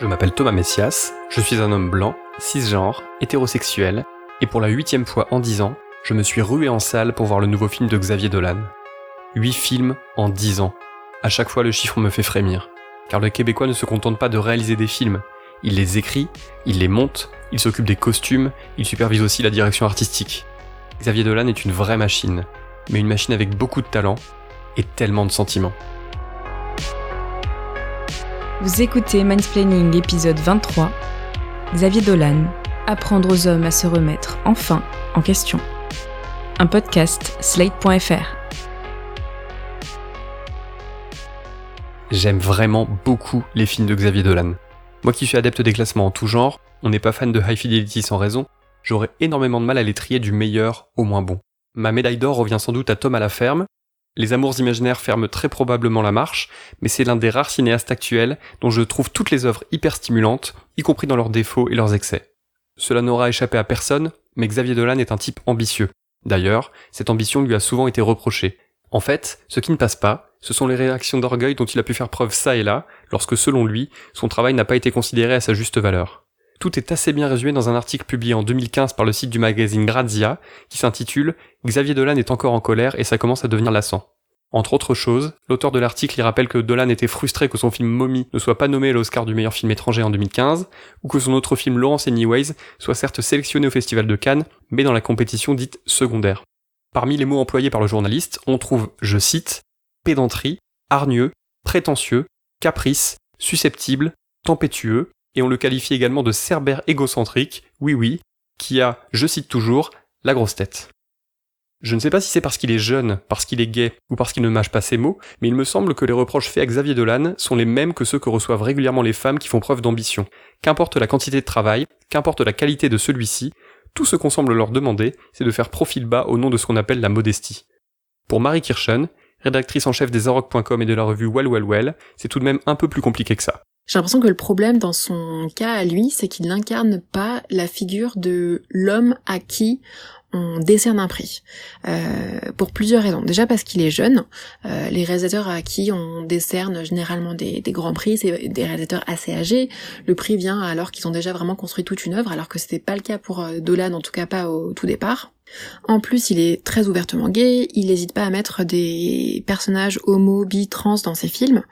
Je m'appelle Thomas Messias, je suis un homme blanc, cisgenre, hétérosexuel, et pour la 8e fois en 10 ans, je me suis rué en salle pour voir le nouveau film de Xavier Dolan. 8 films en 10 ans. À chaque fois, le chiffre me fait frémir. Car le Québécois ne se contente pas de réaliser des films. Il les écrit, il les monte, il s'occupe des costumes, il supervise aussi la direction artistique. Xavier Dolan est une vraie machine, mais une machine avec beaucoup de talent et tellement de sentiments. Vous écoutez Mansplaining épisode 23, Xavier Dolan, apprendre aux hommes à se remettre enfin en question. Un podcast Slate.fr. J'aime vraiment beaucoup les films de Xavier Dolan. Moi qui suis adepte des classements en tout genre, on n'est pas fan de High Fidelity sans raison, j'aurais énormément de mal à les trier du meilleur au moins bon. Ma médaille d'or revient sans doute à Tom à la ferme. Les Amours imaginaires ferment très probablement la marche, mais c'est l'un des rares cinéastes actuels dont je trouve toutes les œuvres hyper stimulantes, y compris dans leurs défauts et leurs excès. Cela n'aura échappé à personne, mais Xavier Dolan est un type ambitieux. D'ailleurs, cette ambition lui a souvent été reprochée. En fait, ce qui ne passe pas, ce sont les réactions d'orgueil dont il a pu faire preuve ça et là, lorsque selon lui, son travail n'a pas été considéré à sa juste valeur. Tout est assez bien résumé dans un article publié en 2015 par le site du magazine Grazia, qui s'intitule « Xavier Dolan est encore en colère et ça commence à devenir lassant ». Entre autres choses, l'auteur de l'article y rappelle que Dolan était frustré que son film Mommy ne soit pas nommé à l'Oscar du meilleur film étranger en 2015, ou que son autre film Lawrence Anyways soit certes sélectionné au Festival de Cannes, mais dans la compétition dite secondaire. Parmi les mots employés par le journaliste, on trouve, je cite, « pédanterie, hargneux, prétentieux, caprice, susceptible, tempétueux », et on le qualifie également de cerbère égocentrique, oui, qui a, je cite toujours, la grosse tête. Je ne sais pas si c'est parce qu'il est jeune, parce qu'il est gay, ou parce qu'il ne mâche pas ses mots, mais il me semble que les reproches faits à Xavier Dolan sont les mêmes que ceux que reçoivent régulièrement les femmes qui font preuve d'ambition. Qu'importe la quantité de travail, qu'importe la qualité de celui-ci, tout ce qu'on semble leur demander, c'est de faire profil bas au nom de ce qu'on appelle la modestie. Pour Marie Kirchen, rédactrice en chef des Arocs.com et de la revue Well, c'est tout de même un peu plus compliqué que ça. J'ai l'impression que le problème dans son cas à lui, c'est qu'il n'incarne pas la figure de l'homme à qui on décerne un prix. Pour plusieurs raisons. Déjà parce qu'il est jeune. Les réalisateurs à qui on décerne généralement des grands prix, c'est des réalisateurs assez âgés. Le prix vient alors qu'ils ont déjà vraiment construit toute une œuvre, alors que c'était pas le cas pour Dolan, en tout cas pas au tout départ. En plus, il est très ouvertement gay, il n'hésite pas à mettre des personnages homo, bi, trans dans ses films.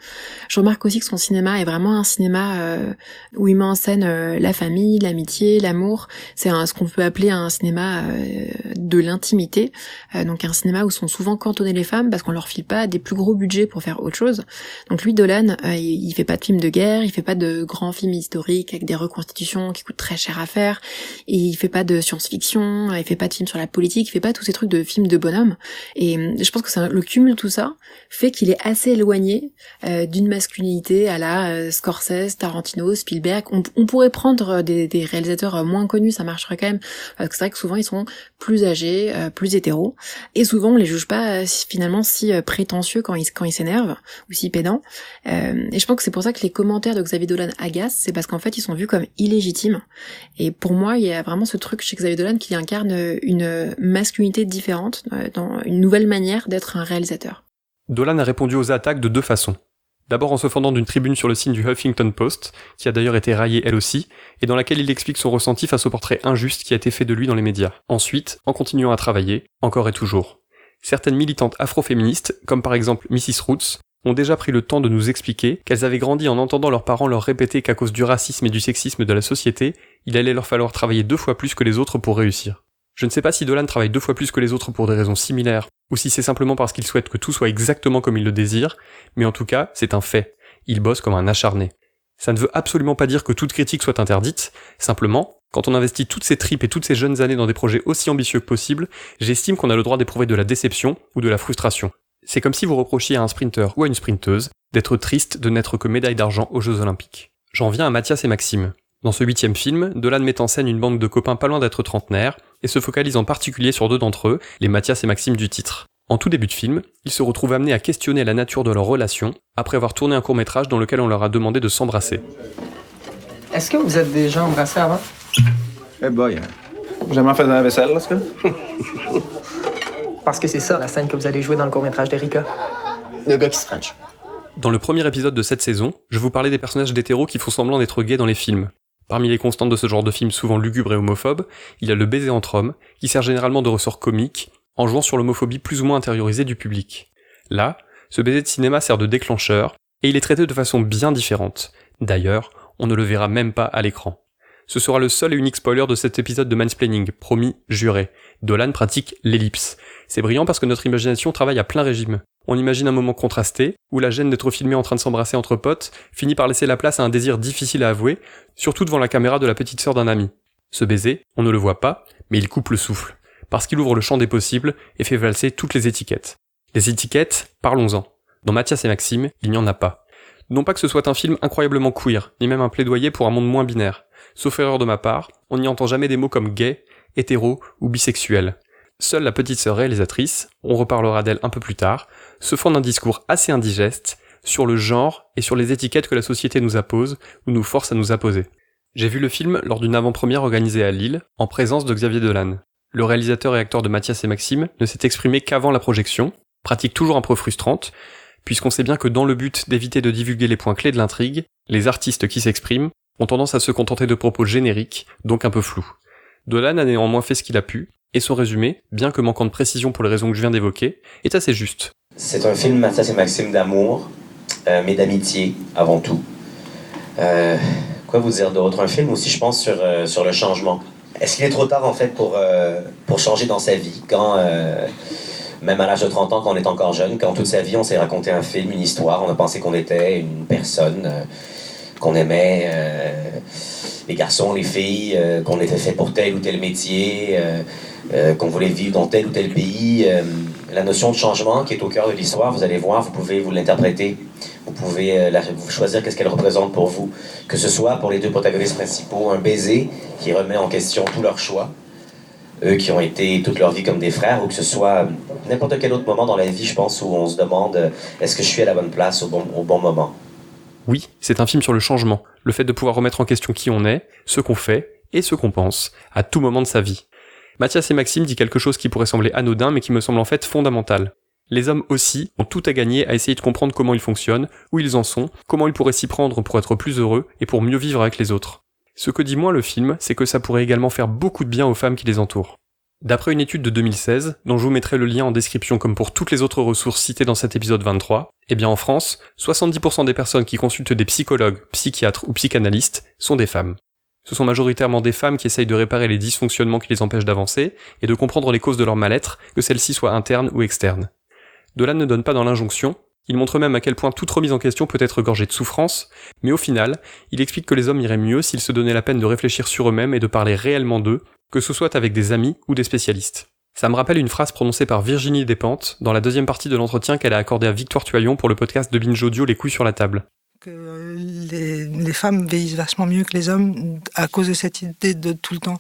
Je remarque aussi que son cinéma est vraiment un cinéma où il met en scène la famille, l'amitié, l'amour. C'est ce qu'on peut appeler un cinéma de l'intimité, donc un cinéma où sont souvent cantonnées les femmes parce qu'on leur file pas des plus gros budgets pour faire autre chose. Donc lui, Dolan, il fait pas de films de guerre, il fait pas de grands films historiques avec des reconstitutions qui coûtent très cher à faire, et il fait pas de science-fiction, il fait pas de films sur la politique, il fait pas tous ces trucs de films de bonhomme, et je pense que le cumul de tout ça fait qu'il est assez éloigné d'une masculinité à la Scorsese, Tarantino, Spielberg. On pourrait prendre des réalisateurs moins connus, ça marcherait quand même, parce que c'est vrai que souvent ils sont plus âgés, plus hétéros, et souvent on les juge pas finalement si prétentieux quand ils s'énervent, ou si pédants, et je pense que c'est pour ça que les commentaires de Xavier Dolan agacent, c'est parce qu'en fait ils sont vus comme illégitimes, et pour moi il y a vraiment ce truc chez Xavier Dolan qui incarne une masculinité différente, dans une nouvelle manière d'être un réalisateur. Dolan a répondu aux attaques de deux façons. D'abord en se fendant d'une tribune sur le site du Huffington Post, qui a d'ailleurs été raillée elle aussi, et dans laquelle il explique son ressenti face au portrait injuste qui a été fait de lui dans les médias. Ensuite, en continuant à travailler, encore et toujours. Certaines militantes afroféministes, comme par exemple Mrs. Roots, ont déjà pris le temps de nous expliquer qu'elles avaient grandi en entendant leurs parents leur répéter qu'à cause du racisme et du sexisme de la société, il allait leur falloir travailler 2 fois plus que les autres pour réussir. Je ne sais pas si Dolan travaille 2 fois plus que les autres pour des raisons similaires, ou si c'est simplement parce qu'il souhaite que tout soit exactement comme il le désire, mais en tout cas, c'est un fait. Il bosse comme un acharné. Ça ne veut absolument pas dire que toute critique soit interdite, simplement, quand on investit toutes ses tripes et toutes ses jeunes années dans des projets aussi ambitieux que possible, j'estime qu'on a le droit d'éprouver de la déception ou de la frustration. C'est comme si vous reprochiez à un sprinter ou à une sprinteuse d'être triste de n'être que médaille d'argent aux Jeux Olympiques. J'en viens à Mathias et Maxime. Dans ce 8e film, Dolan met en scène une bande de copains pas loin d'être trentenaires, et se focalise en particulier sur 2 d'entre eux, les Mathias et Maxime du titre. En tout début de film, ils se retrouvent amenés à questionner la nature de leur relation, après avoir tourné un court-métrage dans lequel on leur a demandé de s'embrasser. Est-ce que vous êtes déjà embrassés avant? Eh boy, j'ai jamais fait de la vaisselle, là, ce que? Parce que c'est ça, la scène que vous allez jouer dans le court-métrage d'Erika. Le gars qui se french. Dans le premier épisode de cette saison, je vous parlais des personnages d'hétéros qui font semblant d'être gays dans les films. Parmi les constantes de ce genre de films souvent lugubres et homophobes, il y a le baiser entre hommes, qui sert généralement de ressort comique, en jouant sur l'homophobie plus ou moins intériorisée du public. Là, ce baiser de cinéma sert de déclencheur, et il est traité de façon bien différente. D'ailleurs, on ne le verra même pas à l'écran. Ce sera le seul et unique spoiler de cet épisode de Mansplaining, promis, juré. Dolan pratique l'ellipse. C'est brillant parce que notre imagination travaille à plein régime. On imagine un moment contrasté, où la gêne d'être filmé en train de s'embrasser entre potes finit par laisser la place à un désir difficile à avouer, surtout devant la caméra de la petite sœur d'un ami. Ce baiser, on ne le voit pas, mais il coupe le souffle, parce qu'il ouvre le champ des possibles et fait valser toutes les étiquettes. Les étiquettes, parlons-en. Dans Mathias et Maxime, il n'y en a pas. Non pas que ce soit un film incroyablement queer, ni même un plaidoyer pour un monde moins binaire. Sauf erreur de ma part, on n'y entend jamais des mots comme gay, hétéro ou bisexuel. Seule la petite sœur réalisatrice, on reparlera d'elle un peu plus tard, se fond d'un discours assez indigeste sur le genre et sur les étiquettes que la société nous appose ou nous force à nous apposer. J'ai vu le film lors d'une avant-première organisée à Lille, en présence de Xavier Dolan. Le réalisateur et acteur de Mathias et Maxime ne s'est exprimé qu'avant la projection, pratique toujours un peu frustrante, puisqu'on sait bien que dans le but d'éviter de divulguer les points clés de l'intrigue, les artistes qui s'expriment ont tendance à se contenter de propos génériques, donc un peu flous. Dolan a néanmoins fait ce qu'il a pu, et son résumé, bien que manquant de précision pour les raisons que je viens d'évoquer, est assez juste. C'est un film Mathias et Maxime d'amour, mais d'amitié avant tout. Quoi vous dire d'autre? Un film aussi, je pense, sur le changement. Est-ce qu'il est trop tard, en fait, pour changer dans sa vie? Quand, même à l'âge de 30 ans, quand on est encore jeune, quand toute sa vie, on s'est raconté un film, une histoire, on a pensé qu'on était une personne, qu'on aimait les garçons, les filles, qu'on était fait pour tel ou tel métier, qu'on voulait vivre dans tel ou tel pays. La notion de changement qui est au cœur de l'histoire, vous allez voir, vous pouvez vous l'interpréter, vous pouvez choisir qu'est-ce qu'elle représente pour vous. Que ce soit pour les deux protagonistes principaux, un baiser qui remet en question tous leurs choix, eux qui ont été toute leur vie comme des frères, ou que ce soit n'importe quel autre moment dans la vie, je pense, où on se demande est-ce que je suis à la bonne place au bon moment. Oui, c'est un film sur le changement, le fait de pouvoir remettre en question qui on est, ce qu'on fait et ce qu'on pense, à tout moment de sa vie. Mathias et Maxime dit quelque chose qui pourrait sembler anodin mais qui me semble en fait fondamental. Les hommes aussi ont tout à gagner à essayer de comprendre comment ils fonctionnent, où ils en sont, comment ils pourraient s'y prendre pour être plus heureux et pour mieux vivre avec les autres. Ce que dit moins le film, c'est que ça pourrait également faire beaucoup de bien aux femmes qui les entourent. D'après une étude de 2016, dont je vous mettrai le lien en description comme pour toutes les autres ressources citées dans cet épisode 23, eh bien en France, 70% des personnes qui consultent des psychologues, psychiatres ou psychanalystes sont des femmes. Ce sont majoritairement des femmes qui essayent de réparer les dysfonctionnements qui les empêchent d'avancer et de comprendre les causes de leur mal-être, que celles-ci soient internes ou externes. Dolan ne donne pas dans l'injonction, il montre même à quel point toute remise en question peut être gorgée de souffrance, mais au final, il explique que les hommes iraient mieux s'ils se donnaient la peine de réfléchir sur eux-mêmes et de parler réellement d'eux, que ce soit avec des amis ou des spécialistes. Ça me rappelle une phrase prononcée par Virginie Despentes dans la deuxième partie de l'entretien qu'elle a accordé à Victoire Tuaillon pour le podcast de Binge Audio Les couilles sur la table. Que les femmes vieillissent vachement mieux que les hommes à cause de cette idée de tout le temps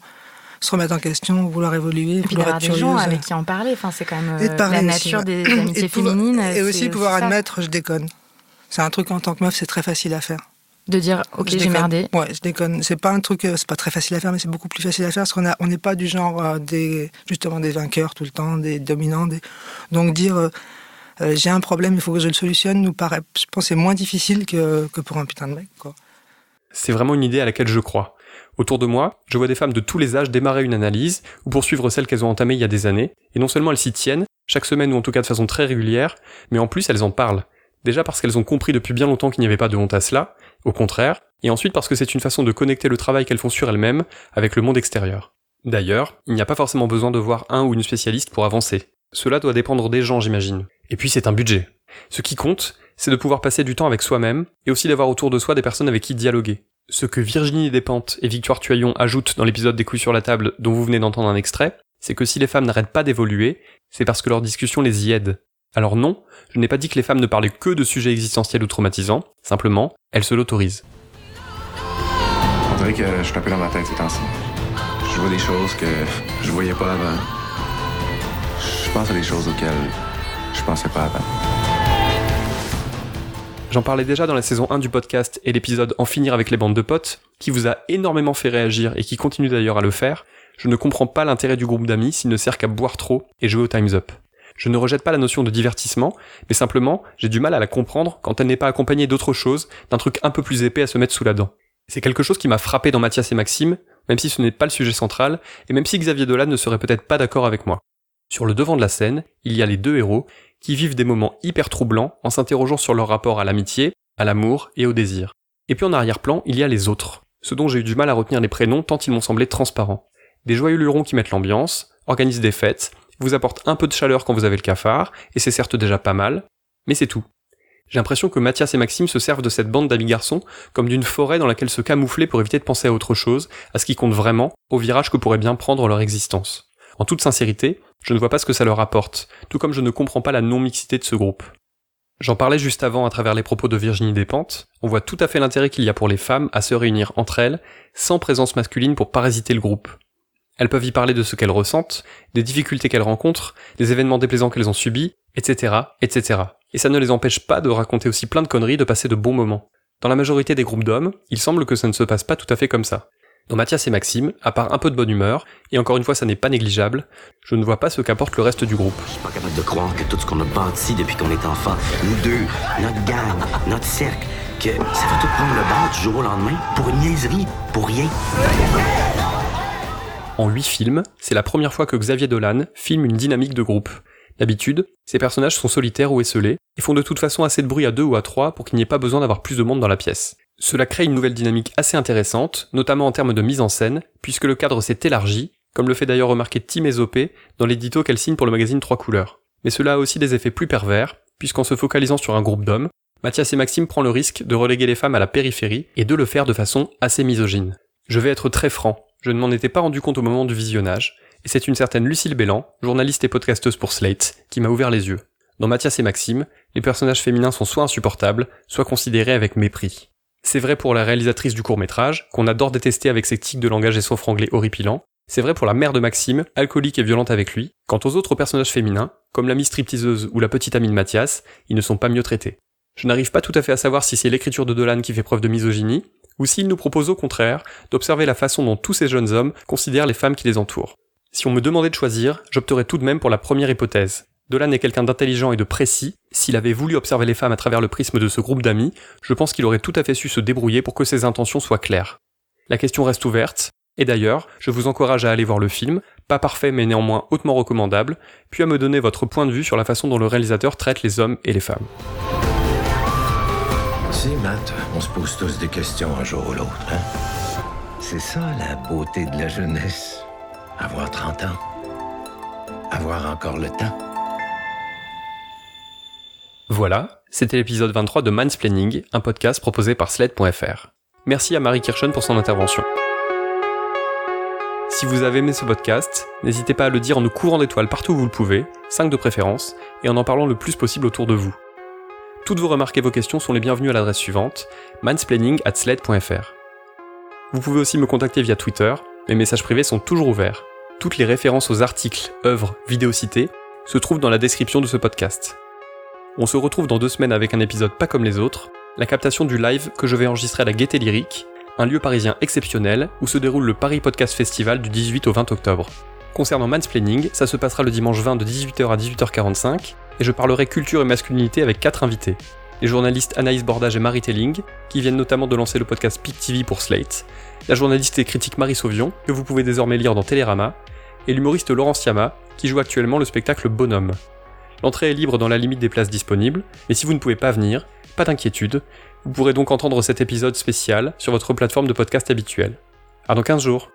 se remettre en question, vouloir évoluer, et puis vouloir d'avoir être des gens curieuse. avec qui en parler, enfin, c'est quand même Et la nature aussi, ouais. des amitiés féminines. Et aussi pouvoir ça. admettre, je déconne. C'est un truc en tant que meuf, c'est très facile à faire. De dire, ok, j'ai merdé. Ouais, je déconne. C'est pas un truc, c'est pas très facile à faire, mais c'est beaucoup plus facile à faire parce on n'est pas du genre justement des vainqueurs tout le temps, des dominants. Donc dire j'ai un problème, il faut que je le solutionne, nous paraît, je pense, c'est moins difficile que pour un putain de mec, quoi. C'est vraiment une idée à laquelle je crois. Autour de moi, je vois des femmes de tous les âges démarrer une analyse ou poursuivre celle qu'elles ont entamée il y a des années, et non seulement elles s'y tiennent, chaque semaine ou en tout cas de façon très régulière, mais en plus elles en parlent. Déjà parce qu'elles ont compris depuis bien longtemps qu'il n'y avait pas de honte à cela, au contraire, et ensuite parce que c'est une façon de connecter le travail qu'elles font sur elles-mêmes avec le monde extérieur. D'ailleurs, il n'y a pas forcément besoin de voir un ou une spécialiste pour avancer. Cela doit dépendre des gens, j'imagine. Et puis c'est un budget. Ce qui compte, c'est de pouvoir passer du temps avec soi-même, et aussi d'avoir autour de soi des personnes avec qui dialoguer. Ce que Virginie Despentes et Victoire Tuaillon ajoutent dans l'épisode des couilles sur la table dont vous venez d'entendre un extrait, c'est que si les femmes n'arrêtent pas d'évoluer, c'est parce que leur discussion les y aide. Alors non, je n'ai pas dit que les femmes ne parlaient que de sujets existentiels ou traumatisants, simplement, elles se l'autorisent. On dirait que je suis un peu dans ma tête ces temps-ci. Je vois des choses que je voyais pas avant. Je pense à des choses auxquelles je pensais pas avant. J'en parlais déjà dans la saison 1 du podcast et l'épisode En finir avec les bandes de potes, qui vous a énormément fait réagir et qui continue d'ailleurs à le faire. Je ne comprends pas l'intérêt du groupe d'amis s'il ne sert qu'à boire trop et jouer au Time's Up. Je ne rejette pas la notion de divertissement, mais simplement, j'ai du mal à la comprendre quand elle n'est pas accompagnée d'autre chose, d'un truc un peu plus épais à se mettre sous la dent. C'est quelque chose qui m'a frappé dans Mathias et Maxime, même si ce n'est pas le sujet central, et même si Xavier Dolan ne serait peut-être pas d'accord avec moi. Sur le devant de la scène, il y a les deux héros, qui vivent des moments hyper troublants en s'interrogeant sur leur rapport à l'amitié, à l'amour et au désir. Et puis en arrière-plan, il y a les autres, ceux dont j'ai eu du mal à retenir les prénoms tant ils m'ont semblé transparents. Des joyeux lurons qui mettent l'ambiance, organisent des fêtes, vous apportent un peu de chaleur quand vous avez le cafard, et c'est certes déjà pas mal, mais c'est tout. J'ai l'impression que Mathias et Maxime se servent de cette bande d'amis garçons comme d'une forêt dans laquelle se camoufler pour éviter de penser à autre chose, à ce qui compte vraiment, au virage que pourrait bien prendre leur existence. En toute sincérité, je ne vois pas ce que ça leur apporte, tout comme je ne comprends pas la non-mixité de ce groupe. J'en parlais juste avant à travers les propos de Virginie Despentes, on voit tout à fait l'intérêt qu'il y a pour les femmes à se réunir entre elles, sans présence masculine pour parasiter le groupe. Elles peuvent y parler de ce qu'elles ressentent, des difficultés qu'elles rencontrent, des événements déplaisants qu'elles ont subis, etc., etc. Et ça ne les empêche pas de raconter aussi plein de conneries, de passer de bons moments. Dans la majorité des groupes d'hommes, il semble que ça ne se passe pas tout à fait comme ça. Dans Mathias et Maxime, à part un peu de bonne humeur, et encore une fois ça n'est pas négligeable, je ne vois pas ce qu'apporte le reste du groupe. Je suis pas capable de croire que tout ce qu'on a bâti depuis qu'on est enfant, nous deux, notre gang, notre cercle, que ça va tout prendre le bord du jour au lendemain, pour une niaiserie, pour rien. En 8 films, c'est la première fois que Xavier Dolan filme une dynamique de groupe. D'habitude, ces personnages sont solitaires ou esselés, et font de toute façon assez de bruit à 2 ou à 3 pour qu'il n'y ait pas besoin d'avoir plus de monde dans la pièce. Cela crée une nouvelle dynamique assez intéressante, notamment en termes de mise en scène, puisque le cadre s'est élargi, comme le fait d'ailleurs remarquer Tim Ezopé dans l'édito qu'elle signe pour le magazine 3 couleurs. Mais cela a aussi des effets plus pervers, puisqu'en se focalisant sur un groupe d'hommes, Mathias et Maxime prend le risque de reléguer les femmes à la périphérie et de le faire de façon assez misogyne. Je vais être très franc, je ne m'en étais pas rendu compte au moment du visionnage, et c'est une certaine Lucille Bélan, journaliste et podcasteuse pour Slate, qui m'a ouvert les yeux. Dans Mathias et Maxime, les personnages féminins sont soit insupportables, soit considérés avec mépris. C'est vrai pour la réalisatrice du court-métrage, qu'on adore détester avec ses tics de langage et son franglais horripilant. C'est vrai pour la mère de Maxime, alcoolique et violente avec lui. Quant aux autres personnages féminins, comme l'amie stripteaseuse ou la petite amie de Mathias, ils ne sont pas mieux traités. Je n'arrive pas tout à fait à savoir si c'est l'écriture de Dolan qui fait preuve de misogynie, ou s'il nous propose au contraire d'observer la façon dont tous ces jeunes hommes considèrent les femmes qui les entourent. Si on me demandait de choisir, j'opterais tout de même pour la première hypothèse. Dolan est quelqu'un d'intelligent et de précis. S'il avait voulu observer les femmes à travers le prisme de ce groupe d'amis, je pense qu'il aurait tout à fait su se débrouiller pour que ses intentions soient claires. La question reste ouverte, et d'ailleurs, je vous encourage à aller voir le film, pas parfait mais néanmoins hautement recommandable, puis à me donner votre point de vue sur la façon dont le réalisateur traite les hommes et les femmes. Tu sais, Matt, on se pose tous des questions un jour ou l'autre, hein? C'est ça la beauté de la jeunesse. Avoir 30 ans. Avoir encore le temps. Voilà, c'était l'épisode 23 de Mansplaining, un podcast proposé par Slate.fr. Merci à Marie Kirchen pour son intervention. Si vous avez aimé ce podcast, n'hésitez pas à le dire en nous courant d'étoiles partout où vous le pouvez, 5 de préférence, et en en parlant le plus possible autour de vous. Toutes vos remarques et vos questions sont les bienvenues à l'adresse suivante, mansplaining@slate.fr. Vous pouvez aussi me contacter via Twitter, mes messages privés sont toujours ouverts. Toutes les références aux articles, œuvres, vidéos citées se trouvent dans la description de ce podcast. On se retrouve dans 2 semaines avec un épisode pas comme les autres, la captation du live que je vais enregistrer à la Gaîté Lyrique, un lieu parisien exceptionnel où se déroule le Paris Podcast Festival du 18 au 20 octobre. Concernant Mansplaining, ça se passera le dimanche 20 de 18h à 18h45, et je parlerai culture et masculinité avec 4 invités. Les journalistes Anaïs Bordage et Marie Telling, qui viennent notamment de lancer le podcast Peak TV pour Slate, la journaliste et critique Marie Sauvion, que vous pouvez désormais lire dans Télérama, et l'humoriste Laurence Yama, qui joue actuellement le spectacle Bonhomme. L'entrée est libre dans la limite des places disponibles, mais si vous ne pouvez pas venir, pas d'inquiétude, vous pourrez donc entendre cet épisode spécial sur votre plateforme de podcast habituelle. À dans 15 jours.